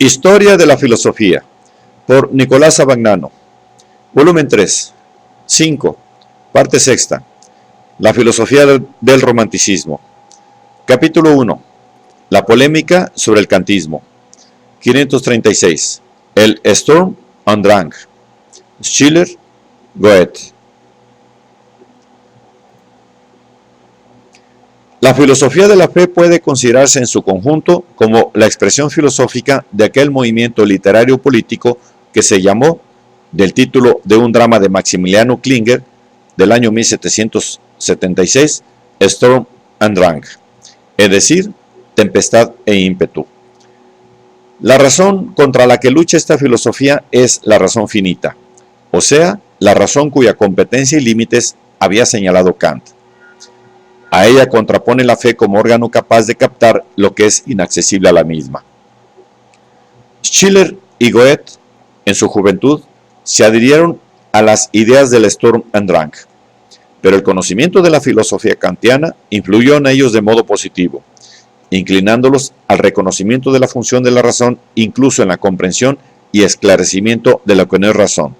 Historia de la filosofía, por Nicolás Abagnano, volumen 3, 5, parte sexta, la filosofía del romanticismo. Capítulo 1, la polémica sobre el kantismo. 536, el Sturm und Drang, Schiller, Goethe. La filosofía de la fe puede considerarse en su conjunto como la expresión filosófica de aquel movimiento literario político que se llamó, del título de un drama de Maximiliano Klinger del año 1776, Sturm und Drang, es decir, tempestad e ímpetu. La razón contra la que lucha esta filosofía es la razón finita, o sea, la razón cuya competencia y límites había señalado Kant. A ella contrapone la fe como órgano capaz de captar lo que es inaccesible a la misma. Schiller y Goethe, en su juventud, se adhirieron a las ideas del Sturm und Drang, pero el conocimiento de la filosofía kantiana influyó en ellos de modo positivo, inclinándolos al reconocimiento de la función de la razón incluso en la comprensión y esclarecimiento de lo que no es razón,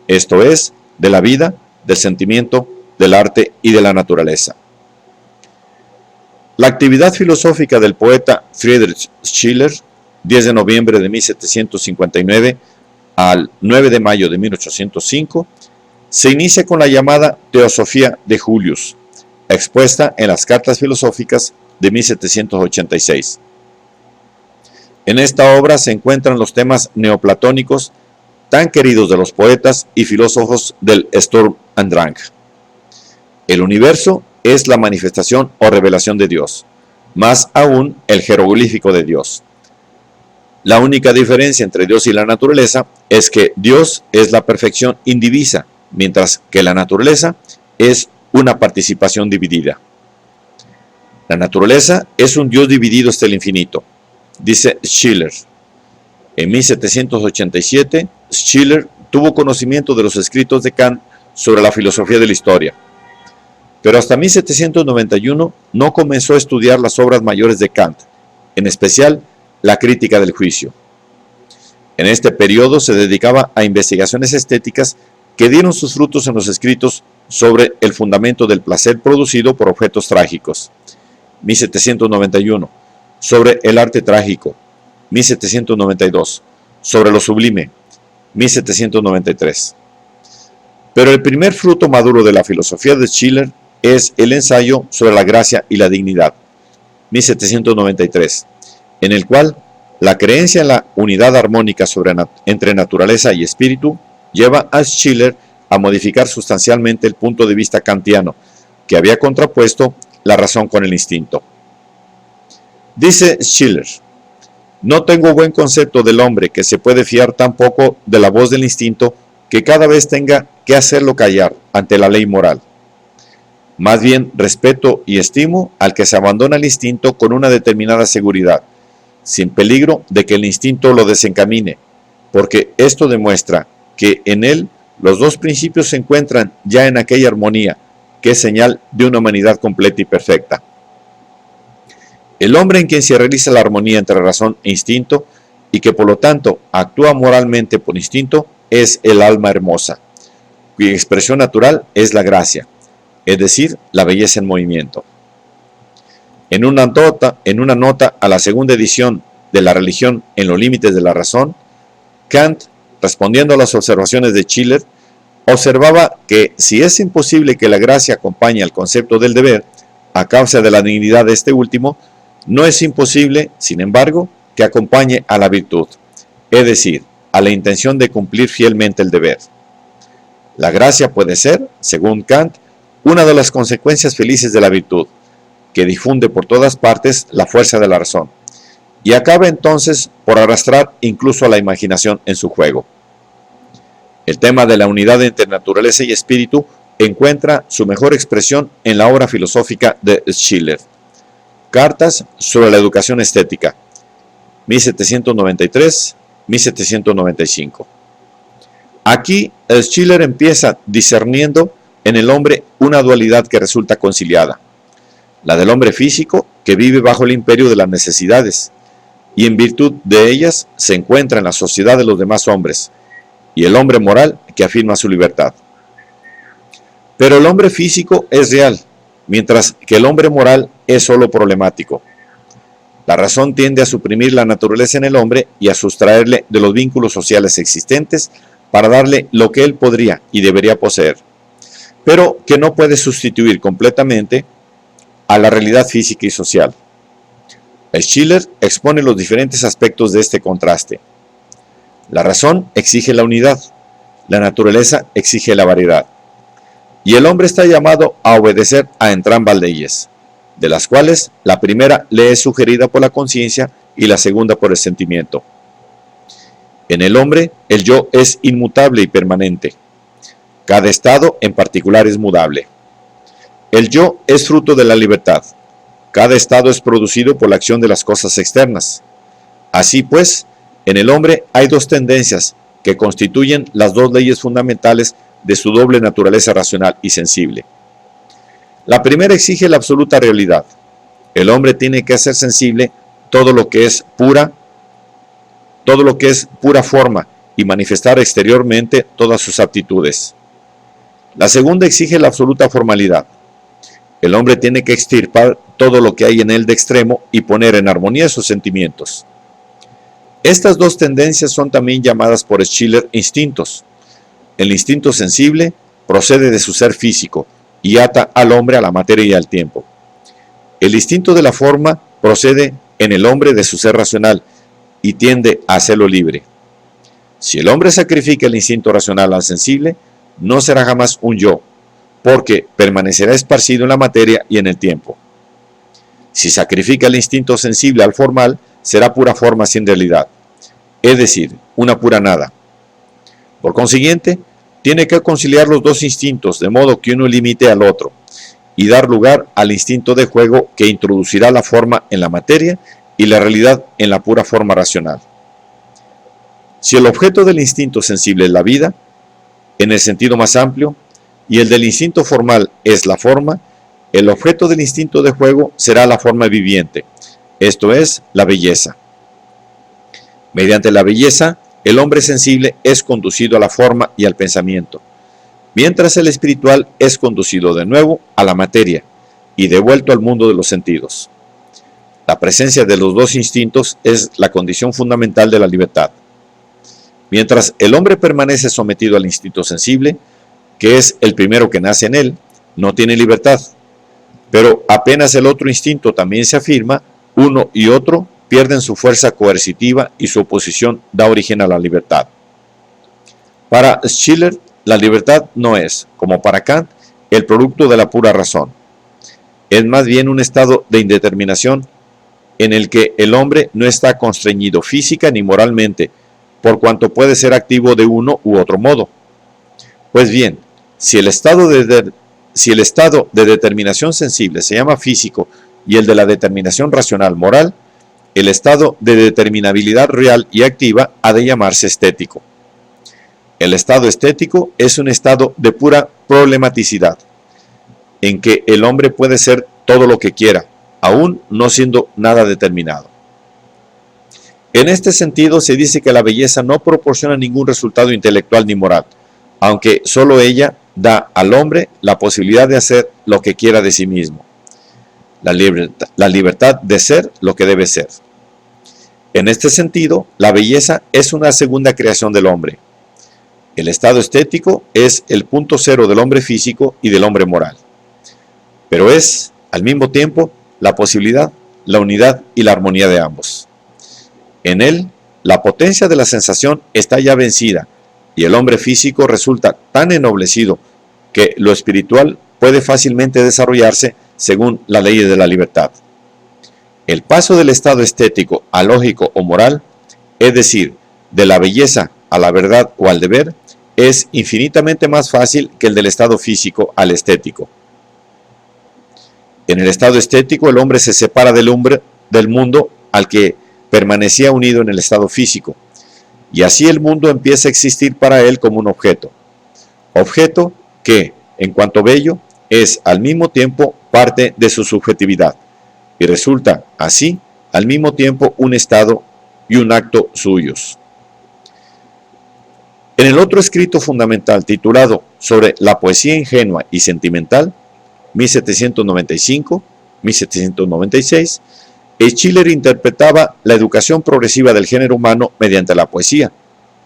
esto es, de la vida, del sentimiento, del arte y de la naturaleza. La actividad filosófica del poeta Friedrich Schiller, 10 de noviembre de 1759 al 9 de mayo de 1805, se inicia con la llamada Teosofía de Julius, expuesta en las Cartas Filosóficas de 1786. En esta obra se encuentran los temas neoplatónicos tan queridos de los poetas y filósofos del Sturm und Drang. El universo es la manifestación o revelación de Dios, más aún el jeroglífico de Dios. La única diferencia entre Dios y la naturaleza es que Dios es la perfección indivisa, mientras que la naturaleza es una participación dividida. La naturaleza es un Dios dividido hasta el infinito, dice Schiller. En 1787, Schiller tuvo conocimiento de los escritos de Kant sobre la filosofía de la historia, pero hasta 1791 no comenzó a estudiar las obras mayores de Kant, en especial la crítica del juicio. En este periodo se dedicaba a investigaciones estéticas que dieron sus frutos en los escritos sobre el fundamento del placer producido por objetos trágicos, 1791, sobre el arte trágico, 1792, sobre lo sublime, 1793. Pero el primer fruto maduro de la filosofía de Schiller es el ensayo sobre la gracia y la dignidad, 1793, en el cual la creencia en la unidad armónica entre naturaleza y espíritu lleva a Schiller a modificar sustancialmente el punto de vista kantiano, que había contrapuesto la razón con el instinto. Dice Schiller: no tengo buen concepto del hombre que se puede fiar tan poco de la voz del instinto que cada vez tenga que hacerlo callar ante la ley moral. Más bien respeto y estimo al que se abandona al instinto con una determinada seguridad, sin peligro de que el instinto lo desencamine, porque esto demuestra que en él los dos principios se encuentran ya en aquella armonía, que es señal de una humanidad completa y perfecta. El hombre en quien se realiza la armonía entre razón e instinto, y que por lo tanto actúa moralmente por instinto, es el alma hermosa, cuya expresión natural es la gracia, es decir, la belleza en movimiento. En una nota a la segunda edición de La religión en los límites de la razón, Kant, respondiendo a las observaciones de Schiller, observaba que si es imposible que la gracia acompañe al concepto del deber, a causa de la dignidad de este último, no es imposible, sin embargo, que acompañe a la virtud, es decir, a la intención de cumplir fielmente el deber. La gracia puede ser, según Kant, una de las consecuencias felices de la virtud, que difunde por todas partes la fuerza de la razón, y acaba entonces por arrastrar incluso a la imaginación en su juego. El tema de la unidad entre naturaleza y espíritu encuentra su mejor expresión en la obra filosófica de Schiller, Cartas sobre la educación estética, 1793-1795. Aquí Schiller empieza discerniendo en el hombre una dualidad que resulta conciliada, la del hombre físico que vive bajo el imperio de las necesidades, y en virtud de ellas se encuentra en la sociedad de los demás hombres, y el hombre moral que afirma su libertad. Pero el hombre físico es real, mientras que el hombre moral es solo problemático. La razón tiende a suprimir la naturaleza en el hombre y a sustraerle de los vínculos sociales existentes para darle lo que él podría y debería poseer, pero que no puede sustituir completamente a la realidad física y social. Schiller expone los diferentes aspectos de este contraste. La razón exige la unidad, la naturaleza exige la variedad, y el hombre está llamado a obedecer a entrambas leyes, de las cuales la primera le es sugerida por la conciencia y la segunda por el sentimiento. En el hombre, el yo es inmutable y permanente. Cada estado en particular es mudable. El yo es fruto de la libertad. Cada estado es producido por la acción de las cosas externas. Así pues, en el hombre hay dos tendencias que constituyen las dos leyes fundamentales de su doble naturaleza racional y sensible. La primera exige la absoluta realidad. El hombre tiene que hacer sensible todo lo que es pura forma y manifestar exteriormente todas sus aptitudes. La segunda exige la absoluta formalidad. El hombre tiene que extirpar todo lo que hay en él de extremo y poner en armonía sus sentimientos. Estas dos tendencias son también llamadas por Schiller instintos. El instinto sensible procede de su ser físico y ata al hombre a la materia y al tiempo. El instinto de la forma procede en el hombre de su ser racional y tiende a hacerlo libre. Si el hombre sacrifica el instinto racional al sensible, no será jamás un yo, porque permanecerá esparcido en la materia y en el tiempo. Si sacrifica el instinto sensible al formal, será pura forma sin realidad, es decir, una pura nada. Por consiguiente, tiene que conciliar los dos instintos de modo que uno limite al otro y dar lugar al instinto de juego que introducirá la forma en la materia y la realidad en la pura forma racional. Si el objeto del instinto sensible es la vida, en el sentido más amplio, y el del instinto formal es la forma, el objeto del instinto de juego será la forma viviente, esto es, la belleza. Mediante la belleza, el hombre sensible es conducido a la forma y al pensamiento, mientras el espiritual es conducido de nuevo a la materia y devuelto al mundo de los sentidos. La presencia de los dos instintos es la condición fundamental de la libertad. Mientras el hombre permanece sometido al instinto sensible, que es el primero que nace en él, no tiene libertad. Pero apenas el otro instinto también se afirma, uno y otro pierden su fuerza coercitiva y su oposición da origen a la libertad. Para Schiller, la libertad no es, como para Kant, el producto de la pura razón. Es más bien un estado de indeterminación en el que el hombre no está constreñido física ni moralmente, por cuanto puede ser activo de uno u otro modo. Pues bien, si el estado de determinación sensible se llama físico y el de la determinación racional moral, el estado de determinabilidad real y activa ha de llamarse estético. El estado estético es un estado de pura problematicidad, en que el hombre puede ser todo lo que quiera, aún no siendo nada determinado. En este sentido se dice que la belleza no proporciona ningún resultado intelectual ni moral, aunque solo ella da al hombre la posibilidad de hacer lo que quiera de sí mismo, la libertad de ser lo que debe ser. En este sentido, la belleza es una segunda creación del hombre. El estado estético es el punto cero del hombre físico y del hombre moral, pero es, al mismo tiempo, la posibilidad, la unidad y la armonía de ambos. En él, la potencia de la sensación está ya vencida y el hombre físico resulta tan ennoblecido que lo espiritual puede fácilmente desarrollarse según la ley de la libertad. El paso del estado estético a lógico o moral, es decir, de la belleza a la verdad o al deber, es infinitamente más fácil que el del estado físico al estético. En el estado estético, el hombre se separa del mundo al que permanecía unido en el estado físico, y así el mundo empieza a existir para él como un objeto que, en cuanto bello, es al mismo tiempo parte de su subjetividad, y resulta así al mismo tiempo un estado y un acto suyos. En el otro escrito fundamental titulado Sobre la poesía ingenua y sentimental, 1795-1796, Schiller interpretaba la educación progresiva del género humano mediante la poesía,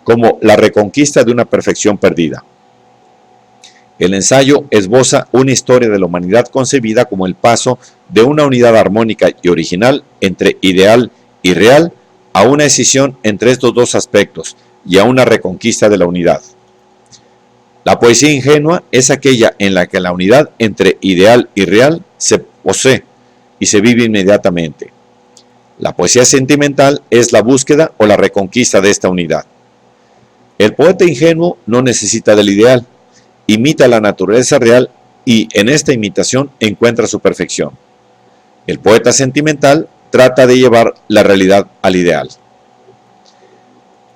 como la reconquista de una perfección perdida. El ensayo esboza una historia de la humanidad concebida como el paso de una unidad armónica y original entre ideal y real a una escisión entre estos dos aspectos y a una reconquista de la unidad. La poesía ingenua es aquella en la que la unidad entre ideal y real se posee y se vive inmediatamente. La poesía sentimental es la búsqueda o la reconquista de esta unidad. El poeta ingenuo no necesita del ideal, imita la naturaleza real y en esta imitación encuentra su perfección. El poeta sentimental trata de llevar la realidad al ideal.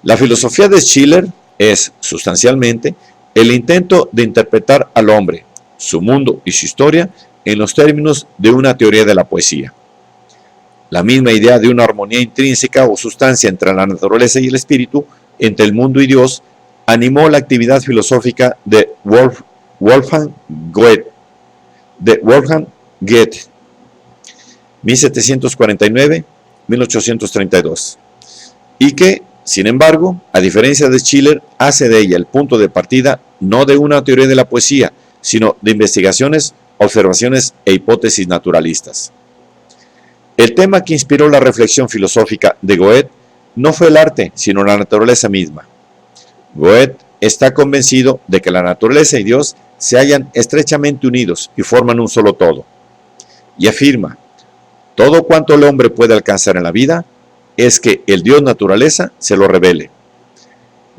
La filosofía de Schiller es, sustancialmente, el intento de interpretar al hombre, su mundo y su historia en los términos de una teoría de la poesía. La misma idea de una armonía intrínseca o sustancia entre la naturaleza y el espíritu, entre el mundo y Dios, animó la actividad filosófica de Wolfgang Goethe, 1749-1832, y que, sin embargo, a diferencia de Schiller, hace de ella el punto de partida no de una teoría de la poesía, sino de investigaciones, observaciones e hipótesis naturalistas. El tema que inspiró la reflexión filosófica de Goethe no fue el arte, sino la naturaleza misma. Goethe está convencido de que la naturaleza y Dios se hallan estrechamente unidos y forman un solo todo. Y afirma, todo cuanto el hombre puede alcanzar en la vida es que el Dios naturaleza se lo revele.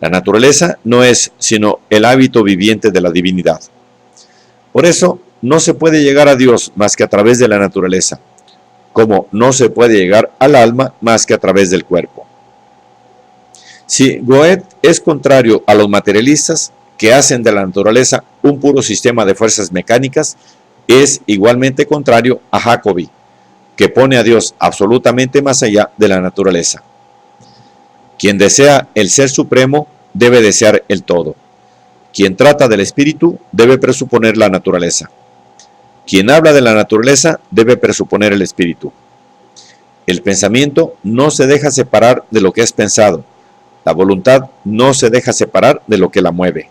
La naturaleza no es sino el hábito viviente de la divinidad. Por eso, no se puede llegar a Dios más que a través de la naturaleza, como no se puede llegar al alma más que a través del cuerpo. Si Goethe es contrario a los materialistas que hacen de la naturaleza un puro sistema de fuerzas mecánicas, es igualmente contrario a Jacobi, que pone a Dios absolutamente más allá de la naturaleza. Quien desea el ser supremo debe desear el todo. Quien trata del espíritu debe presuponer la naturaleza. Quien habla de la naturaleza debe presuponer el espíritu. El pensamiento no se deja separar de lo que es pensado. La voluntad no se deja separar de lo que la mueve.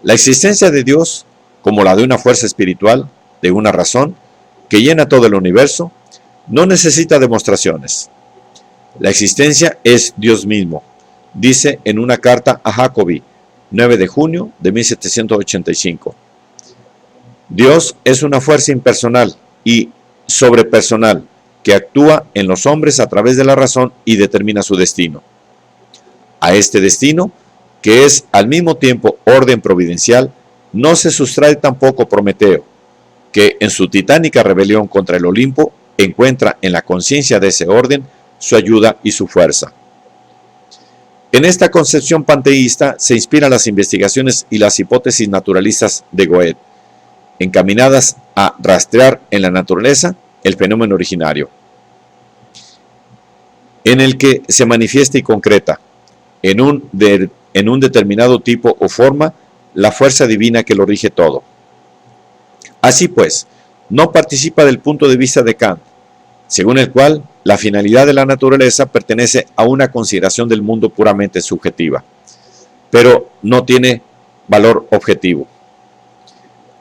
La existencia de Dios, como la de una fuerza espiritual, de una razón, que llena todo el universo, no necesita demostraciones. La existencia es Dios mismo, dice en una carta a Jacobi, 9 de junio de 1785. Dios es una fuerza impersonal y sobrepersonal que actúa en los hombres a través de la razón y determina su destino. A este destino, que es al mismo tiempo orden providencial, no se sustrae tampoco Prometeo, que en su titánica rebelión contra el Olimpo encuentra en la conciencia de ese orden su ayuda y su fuerza. En esta concepción panteísta se inspiran las investigaciones y las hipótesis naturalistas de Goethe, encaminadas a rastrear en la naturaleza el fenómeno originario, en el que se manifiesta y concreta, en un determinado tipo o forma, la fuerza divina que lo rige todo. Así pues, no participa del punto de vista de Kant, según el cual la finalidad de la naturaleza pertenece a una consideración del mundo puramente subjetiva, pero no tiene valor objetivo.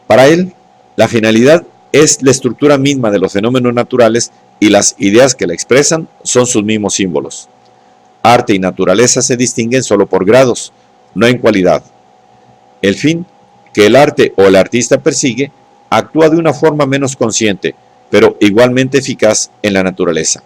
Para él, la finalidad es la estructura misma de los fenómenos naturales y las ideas que la expresan son sus mismos símbolos. Arte y naturaleza se distinguen solo por grados, no en cualidad. El fin que el arte o el artista persigue actúa de una forma menos consciente, pero igualmente eficaz en la naturaleza.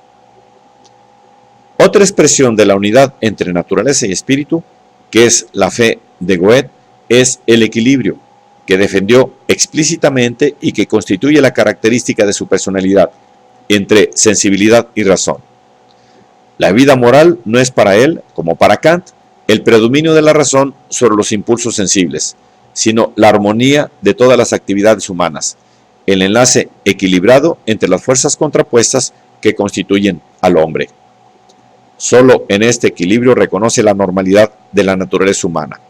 Otra expresión de la unidad entre naturaleza y espíritu, que es la fe de Goethe, es el equilibrio, que defendió explícitamente y que constituye la característica de su personalidad, entre sensibilidad y razón. La vida moral no es para él, como para Kant, el predominio de la razón sobre los impulsos sensibles, sino la armonía de todas las actividades humanas, el enlace equilibrado entre las fuerzas contrapuestas que constituyen al hombre. Solo en este equilibrio reconoce la normalidad de la naturaleza humana.